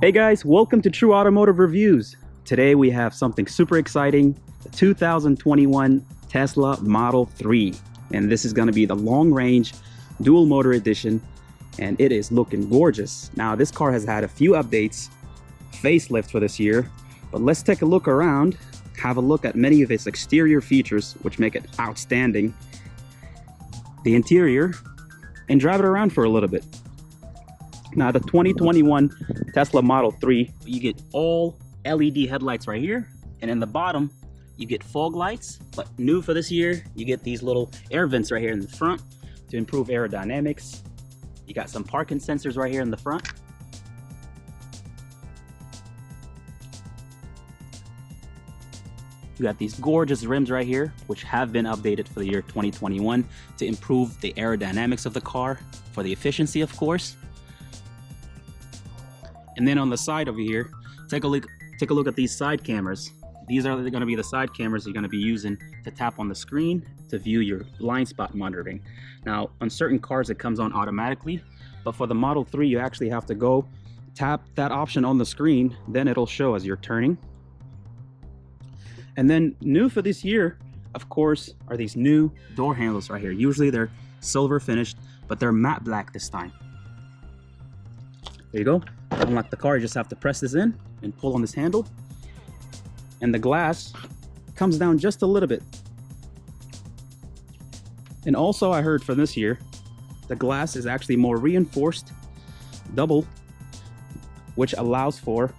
Hey guys, welcome to True Automotive Reviews. Today we have something super exciting, the 2021 Tesla Model 3. And this is going to be the long range dual motor edition, and it is looking gorgeous. Now this car has had a few updates, facelift for this year, but let's take a look around, have a look at many of its exterior features which make it outstanding, the interior, and drive it around for a little bit. Now the 2021 Tesla Model 3, you get all LED headlights right here, and in the bottom you get fog lights. But new for this year, you get these little air vents right here in the front to improve aerodynamics. You got some parking sensors right here in the front. You got these gorgeous rims right here, which have been updated for the year 2021 to improve the aerodynamics of the car, for the efficiency of course. And then on the side over here, take a look at these side cameras. These are going to be the side cameras you're going to be using to tap on the screen to view your blind spot monitoring. Now, on certain cars, it comes on automatically, but for the Model 3, you actually have to go tap that option on the screen, then it'll show as you're turning. And then new for this year, of course, are these new door handles right here. Usually they're silver finished, but they're matte black this time. There you go. Unlike the car, you just have to press this in and pull on this handle, and the glass comes down just a little bit. And also I heard for this year, the glass is actually more reinforced, double, which allows for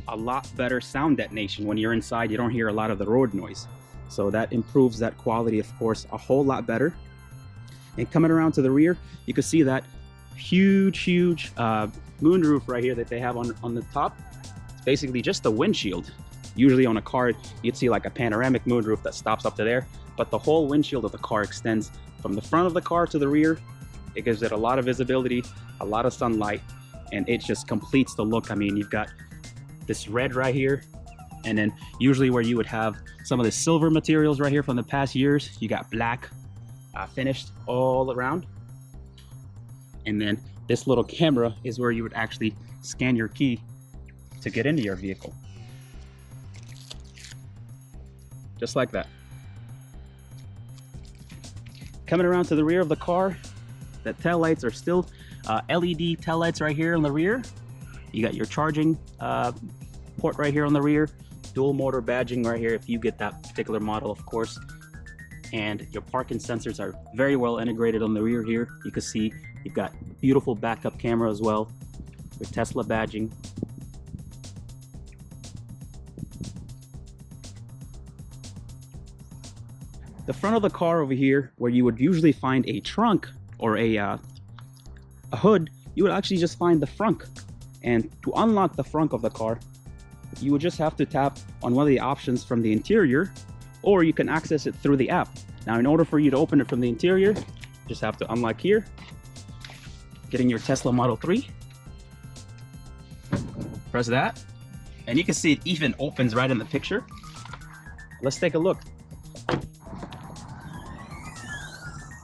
a lot better sound detonation. When you're inside, you don't hear a lot of the road noise, so that improves that quality of course a whole lot better. And coming around to the rear, you can see that huge moonroof right here that they have on the top. It's basically just the windshield. Usually on a car you'd see like a panoramic moonroof that stops up to there, but the whole windshield of the car extends from the front of the car to the rear. It gives it a lot of visibility, a lot of sunlight, and it just completes the look. I mean, you've got this red right here, and then usually where you would have some of the silver materials right here from the past years, you got black finished all around. And then this little camera is where you would actually scan your key to get into your vehicle. Just like that. Coming around to the rear of the car, the tail lights are still LED tail lights right here on the rear. You got your charging port right here on the rear, dual motor badging right here if you get that particular model of course. And your parking sensors are very well integrated on the rear here. You can see you've got beautiful backup camera as well with Tesla badging. The front of the car over here, where you would usually find a trunk or a hood, you would actually just find the frunk. And to unlock the frunk of the car, you would just have to tap on one of the options from the interior, or you can access it through the app. Now in order for you to open it from the interior, you just have to unlock here, getting your Tesla Model 3, press that, and you can see it even opens right in the picture. Let's take a look.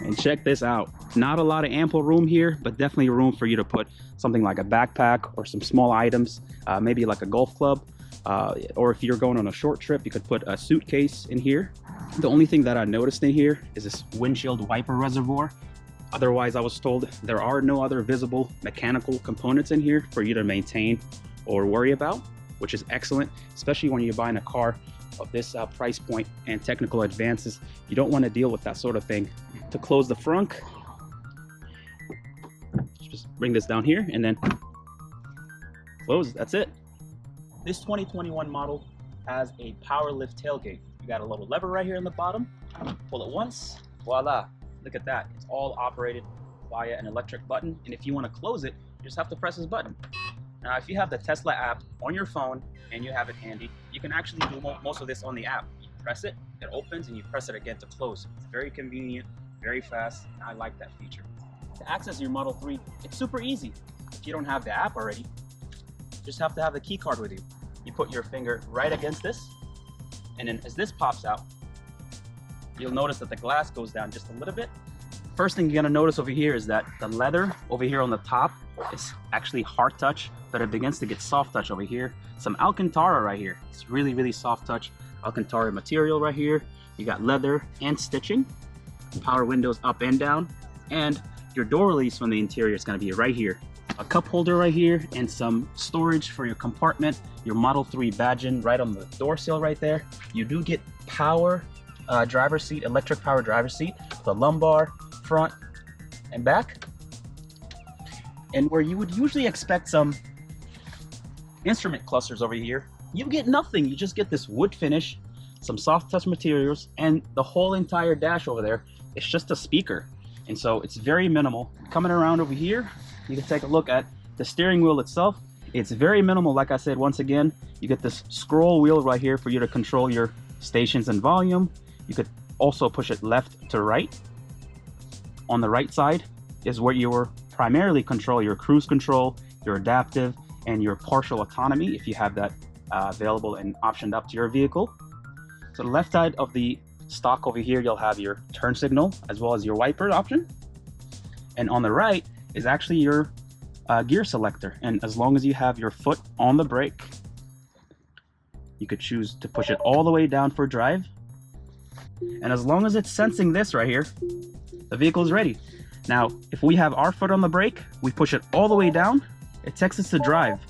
And check this out. Not a lot of ample room here, but definitely room for you to put something like a backpack or some small items, maybe like a golf club. Or if you're going on a short trip, you could put a suitcase in here. The only thing that I noticed in here is this windshield wiper reservoir. Otherwise, I was told there are no other visible mechanical components in here for you to maintain or worry about, which is excellent, especially when you're buying a car of this price point and technical advances. You don't want to deal with that sort of thing. To close the frunk, just bring this down here and then close. That's it. This 2021 model has a power lift tailgate. You got a little lever right here in the bottom. Pull it once, voila, look at that. It's all operated via an electric button, and if you want to close it, you just have to press this button. Now if you have the Tesla app on your phone and you have it handy, you can actually do most of this on the app. You press it, it opens, and you press it again to close. It's very convenient, very fast, and I like that feature. To access your Model 3, it's super easy. If you don't have the app already, you just have to have the key card with you. You put your finger right against this, and then as this pops out, you'll notice that the glass goes down just a little bit, First thing you're gonna notice over here is that the leather over here on the top is actually hard touch, but it begins to get soft touch over here. Some Alcantara right here. It's really, really soft touch Alcantara material right here. You got leather and stitching, power windows up and down, and your door release from the interior is gonna be right here. A cup holder right here and some storage for your compartment, your Model 3 badging right on the door sill right there. You do get power driver's seat, electric power driver's seat, the lumbar, front and back. And where you would usually expect some instrument clusters over here, you get nothing. You just get this wood finish, some soft touch materials, and the whole entire dash over there is just a speaker. And so it's very minimal. Coming around over here, you can take a look at the steering wheel itself. It's very minimal. Like I said, once again, you get this scroll wheel right here for you to control your stations and volume. You could also push it left to right. On the right side is where you will primarily control your cruise control, your adaptive, and your partial autonomy if you have that available and optioned up to your vehicle. So the left side of the stock over here, you'll have your turn signal as well as your wiper option. And on the right is actually your gear selector. And as long as you have your foot on the brake, you could choose to push it all the way down for drive. And as long as it's sensing this right here, the vehicle is ready. Now, if we have our foot on the brake, we push it all the way down, it takes us to drive.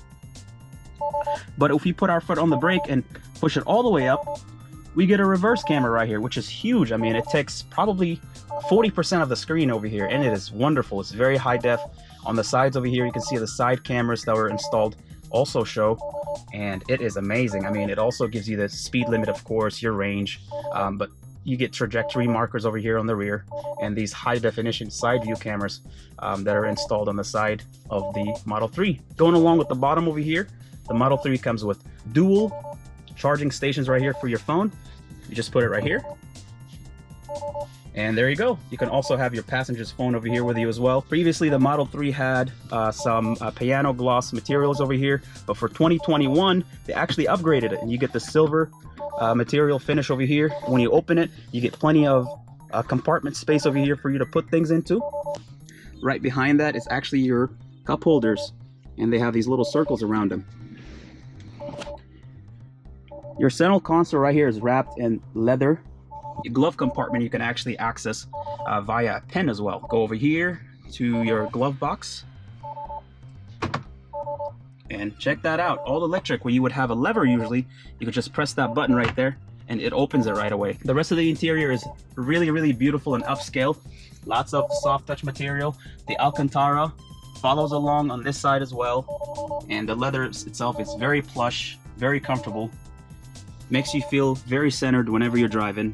But if we put our foot on the brake and push it all the way up, we get a reverse camera right here, which is huge. I mean, it takes probably 40% of the screen over here, and it is wonderful. It's very high def. On the sides over here, you can see the side cameras that were installed also show, and it is amazing. I mean, it also gives you the speed limit, of course, your range, but you get trajectory markers over here on the rear, and these high definition side view cameras that are installed on the side of the Model 3. Going along with the bottom over here, the Model 3 comes with dual charging stations right here for your phone. You just put it right here, and there you go. You can also have your passenger's phone over here with you as well. Previously, the Model 3 had some piano gloss materials over here, but for 2021, they actually upgraded it, and you get the silver material finish over here. When you open it, you get plenty of compartment space over here for you to put things into. Right behind that is actually your cup holders, and they have these little circles around them. Your center console right here is wrapped in leather. Your glove compartment you can actually access via a pen as well. Go over here to your glove box and check that out. All electric, where you would have a lever usually, you could just press that button right there and it opens it right away. The rest of the interior is really, really beautiful and upscale. Lots of soft touch material. The Alcantara follows along on this side as well, and the leather itself is very plush, very comfortable. Makes you feel very centered whenever you're driving.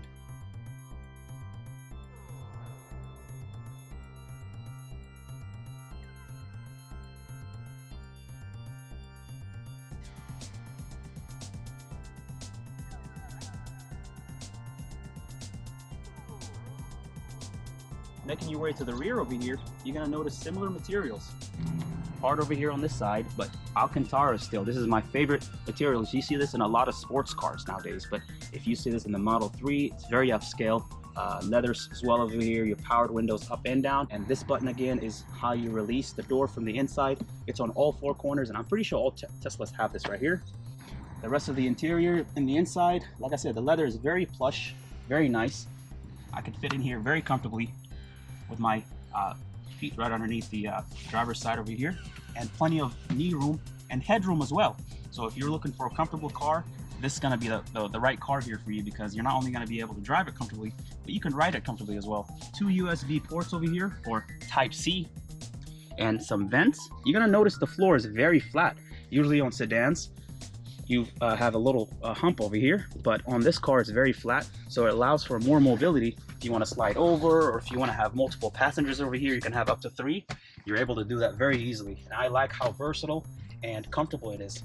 Making your way to the rear over here, you're gonna notice similar materials. Hard over here on this side, but Alcantara still. This is my favorite materials. You see this in a lot of sports cars nowadays, but if you see this in the Model 3, it's very upscale. Leathers as well over here, your powered windows up and down, and this button again is how you release the door from the inside. It's on all four corners, and I'm pretty sure all Teslas have this right here. The rest of the interior and the inside, like I said, the leather is very plush, very nice. I could fit in here very comfortably with my feet right underneath the driver's side over here, and plenty of knee room and headroom as well. So if you're looking for a comfortable car, this is going to be the right car here for you, because you're not only going to be able to drive it comfortably, but you can ride it comfortably as well. 2 USB ports over here for Type-C and some vents. You're going to notice the floor is very flat. Usually on sedans, you have a little hump over here, but on this car it's very flat, so it allows for more mobility. If you want to slide over, or if you want to have multiple passengers over here, you can have up to 3. You're able to do that very easily, and I like how versatile and comfortable it is.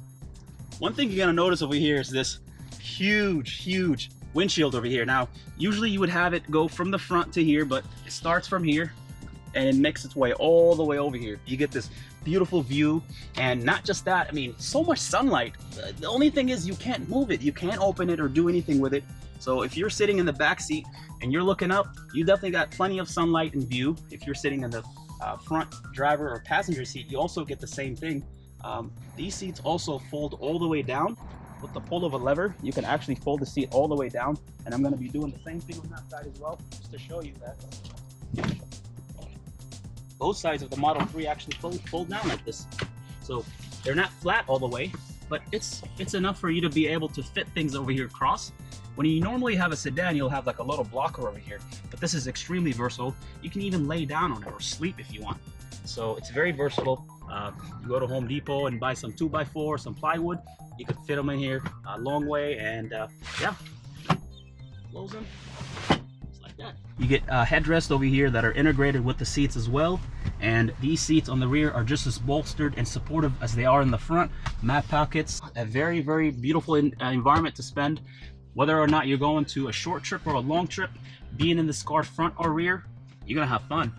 One thing you're gonna notice over here is this huge windshield over here. Now, usually you would have it go from the front to here, but it starts from here and it makes its way all the way over here. You get this beautiful view, and not just that, I mean, so much sunlight. The only thing is you can't move it, you can't open it or do anything with it. So if you're sitting in the back seat and you're looking up, you definitely got plenty of sunlight in view. If you're sitting in the front driver or passenger seat, you also get the same thing. These seats also fold all the way down. With the pull of a lever, you can actually fold the seat all the way down, and I'm going to be doing the same thing on that side as well, just to show you that both sides of the Model 3 actually fold down like this. So they're not flat all the way, but it's enough for you to be able to fit things over here across. When you normally have a sedan, you'll have like a little blocker over here, but this is extremely versatile. You can even lay down on it or sleep if you want. So it's very versatile. You go to Home Depot and buy some 2x4, some plywood. You could fit them in here a long way, and yeah, close them just like that. You get headrests over here that are integrated with the seats as well, and these seats on the rear are just as bolstered and supportive as they are in the front. Map pockets, a very, very beautiful environment to spend. Whether or not you're going to a short trip or a long trip, being in this car front or rear, you're gonna have fun.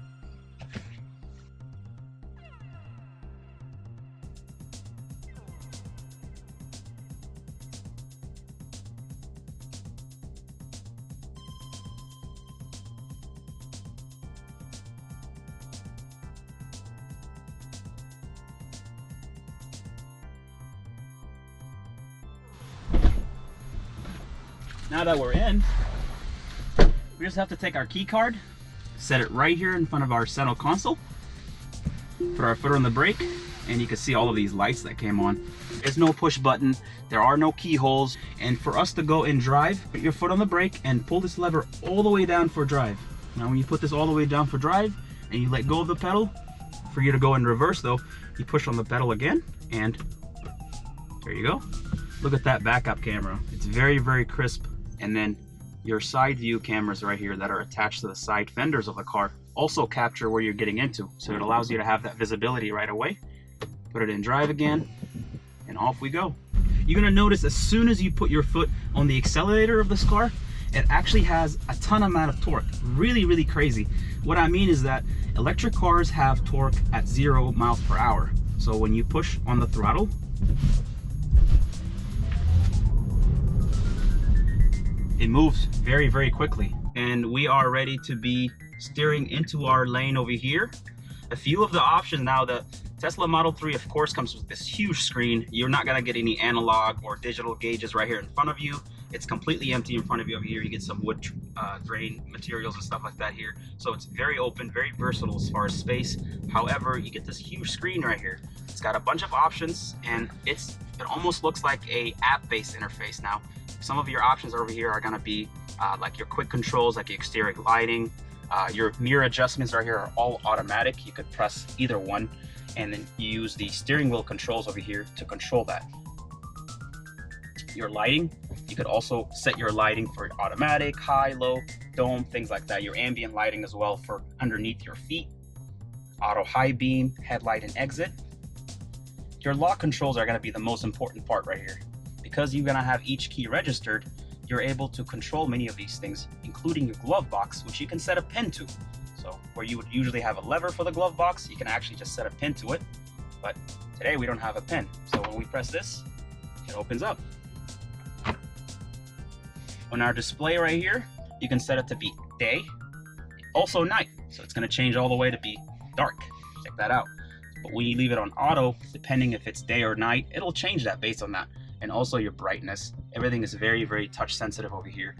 Now that we're in, we just have to take our key card, set it right here in front of our center console, put our foot on the brake, and you can see all of these lights that came on. There's no push button, there are no keyholes, and for us to go and drive, put your foot on the brake and pull this lever all the way down for drive. Now when you put this all the way down for drive and you let go of the pedal, for you to go in reverse though, you push on the pedal again, and there you go. Look at that backup camera. It's very, very crisp. And then your side view cameras right here that are attached to the side fenders of the car also capture where you're getting into. So it allows you to have that visibility right away. Put it in drive again, and off we go. You're gonna notice as soon as you put your foot on the accelerator of this car, it actually has a ton amount of torque. Really, really crazy. What I mean is that electric cars have torque at 0 miles per hour. So when you push on the throttle, it moves very, very quickly. And we are ready to be steering into our lane over here. A few of the options now, the Tesla Model 3 of course comes with this huge screen. You're not gonna get any analog or digital gauges right here in front of you. It's completely empty in front of you over here. You get some wood grain materials and stuff like that here. So it's very open, very versatile as far as space. However, you get this huge screen right here. It's got a bunch of options, and it almost looks like a app-based interface now. Some of your options over here are gonna be like your quick controls, like your exterior lighting. Your mirror adjustments right here are all automatic. You could press either one, and then you use the steering wheel controls over here to control that. Your lighting, you could also set your lighting for automatic, high, low, dome, things like that. Your ambient lighting as well for underneath your feet. Auto high beam, headlight and exit. Your lock controls are gonna be the most important part right here. Because you're gonna have each key registered, you're able to control many of these things, including your glove box, which you can set a pin to. So where you would usually have a lever for the glove box, you can actually just set a pin to it. But today we don't have a pin. So when we press this, it opens up. On our display right here, you can set it to be day, also night. So it's gonna change all the way to be dark. Check that out. But when you leave it on auto, depending if it's day or night, it'll change that based on that. And also your brightness. Everything is very, very touch sensitive over here.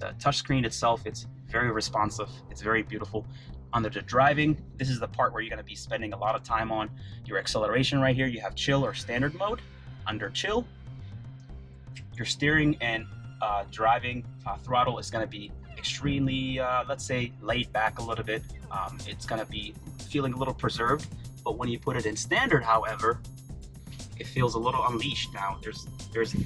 The touchscreen itself, it's very responsive. It's very beautiful. Under the driving, this is the part where you're gonna be spending a lot of time on. Your acceleration right here, you have chill or standard mode. Under chill, your steering and driving throttle is gonna be extremely, let's say, laid back a little bit. It's gonna be feeling a little preserved. But when you put it in standard, however, it feels a little unleashed now. It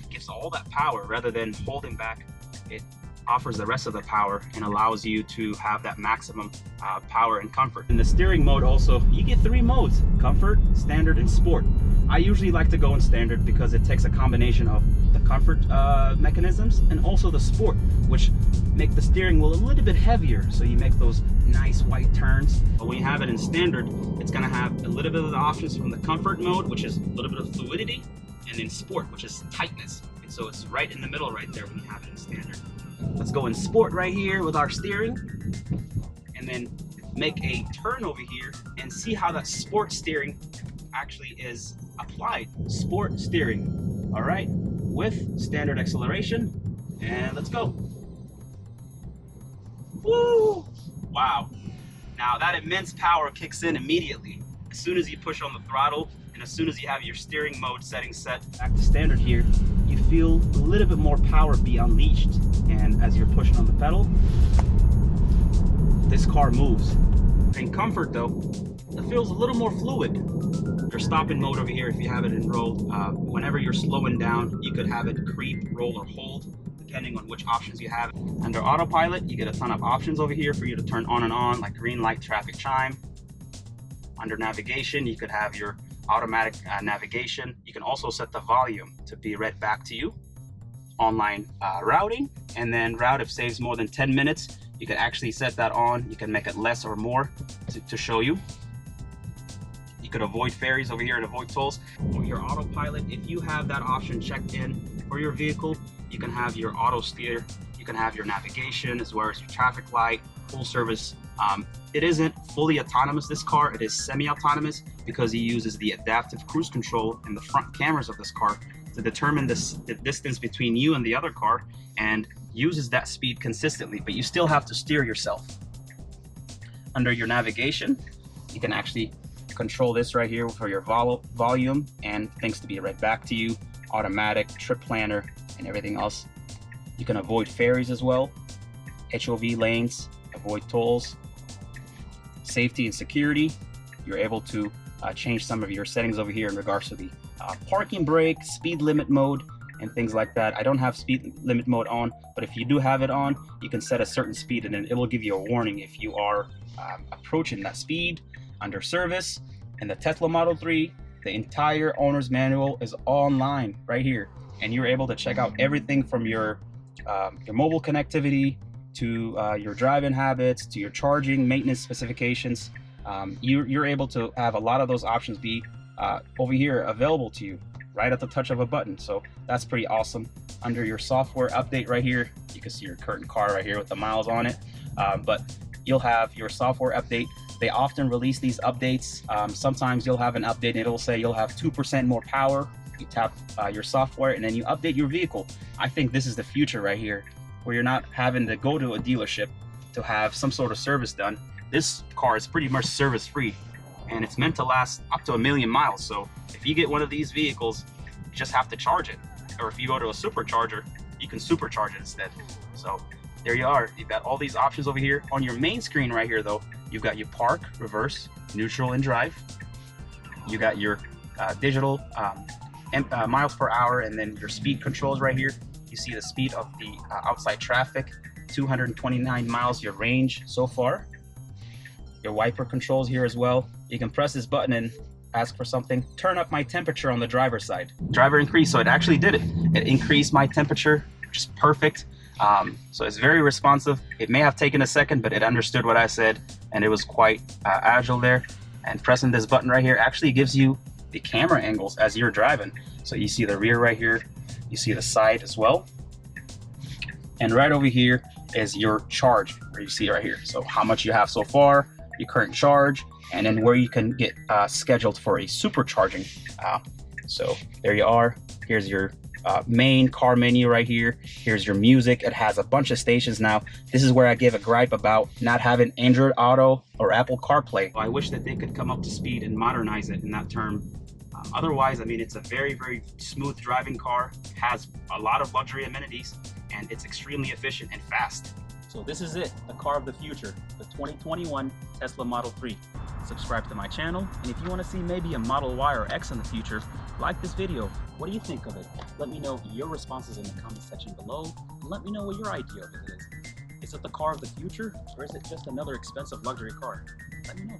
gives all that power rather than holding back. It offers the rest of the power and allows you to have that maximum power and comfort. In the steering mode also, you get 3 modes: comfort, standard, and sport. I usually like to go in standard because it takes a combination of the comfort mechanisms and also the sport, which make the steering wheel a little bit heavier, so you make those nice white turns. But when you have it in standard, it's gonna have a little bit of the options from the comfort mode, which is a little bit of fluidity, and then sport, which is tightness. And so it's right in the middle right there when you have it in standard. Let's go in sport right here with our steering, and then make a turn over here and see how that sport steering actually is applied. Sport steering, all right, with standard acceleration, and let's go. Woo! Wow. Now that immense power kicks in immediately as soon as you push on the throttle, and as soon as you have your steering mode settings set back to standard here, you feel a little bit more power be unleashed. And as you're pushing on the pedal, this car moves. In comfort though, it feels a little more fluid. Your stopping mode over here, if you have it enrolled, whenever you're slowing down, you could have it creep, roll, or hold, depending on which options you have. Under Autopilot, you get a ton of options over here for you to turn on and on, like green light, traffic chime. Under navigation, you could have your automatic navigation. You can also set the volume to be read back to you. Online routing, and then route if saves more than 10 minutes. You can actually set that on. You can make it less or more to show you. You could avoid ferries over here and avoid tolls. For your Autopilot, if you have that option checked in for your vehicle, you can have your auto steer, you can have your navigation as well as your traffic light, full service. It isn't fully autonomous, this car. It is semi-autonomous because it uses the adaptive cruise control in the front cameras of this car to determine the distance between you and the other car, and uses that speed consistently, but you still have to steer yourself. Under your navigation, you can actually control this right here for your volume and things to be read back to you, automatic, trip planner, and everything else. You can avoid ferries as well, HOV lanes, avoid tolls. Safety and security, you're able to change some of your settings over here in regards to the parking brake, speed limit mode, and things like that. I don't have speed limit mode on, but if you do have it on, you can set a certain speed and then it will give you a warning if you are approaching that speed. Under service, in the Tesla Model 3, the entire owner's manual is online right here, and you're able to check out everything from your mobile connectivity to your driving habits to your charging maintenance specifications. You're able to have a lot of those options be over here available to you right at the touch of a button. So that's pretty awesome. Under your software update right here, you can see your current car right here with the miles on it, but you'll have your software update. They often release these updates. Sometimes you'll have an update and it'll say you'll have 2% more power. You tap your software and then you update your vehicle. I think this is the future right here, where you're not having to go to a dealership to have some sort of service done. This car is pretty much service free, and it's meant to last up to 1 million miles. So if you get one of these vehicles, you just have to charge it. Or if you go to a supercharger, you can supercharge it instead. So there you are. You've got all these options over here. On your main screen right here though, you've got your park, reverse, neutral, and drive. You got your digital miles per hour, and then your speed controls right here. You see the speed of the outside traffic, 229 miles your range so far. Your wiper controls here as well. You can press this button and ask for something. Turn up my temperature on the driver's side. Driver increase, so it actually did it. It increased my temperature, which is perfect. So it's very responsive. It may have taken a second, but it understood what I said, and it was quite agile there. And pressing this button right here actually gives you the camera angles as you're driving. So you see the rear right here, you see the side as well. And right over here is your charge, where you see right here. So how much you have so far, your current charge, and then where you can get scheduled for a supercharging. So there you are. Here's your main car menu right here. Here's your music. It has a bunch of stations now. This is where I gave a gripe about not having Android Auto or Apple CarPlay. I wish that they could come up to speed and modernize it in that term. Otherwise, I mean, it's a very, very smooth driving car. It has a lot of luxury amenities, and it's extremely efficient and fast. So this is it, the car of the future, the 2021 Tesla Model 3. Subscribe to my channel, and if you want to see maybe a Model Y or X in the future, like this video. What do you think of it? Let me know your responses in the comment section below, and let me know what your idea of it is. Is it the car of the future, or is it just another expensive luxury car? Let me know.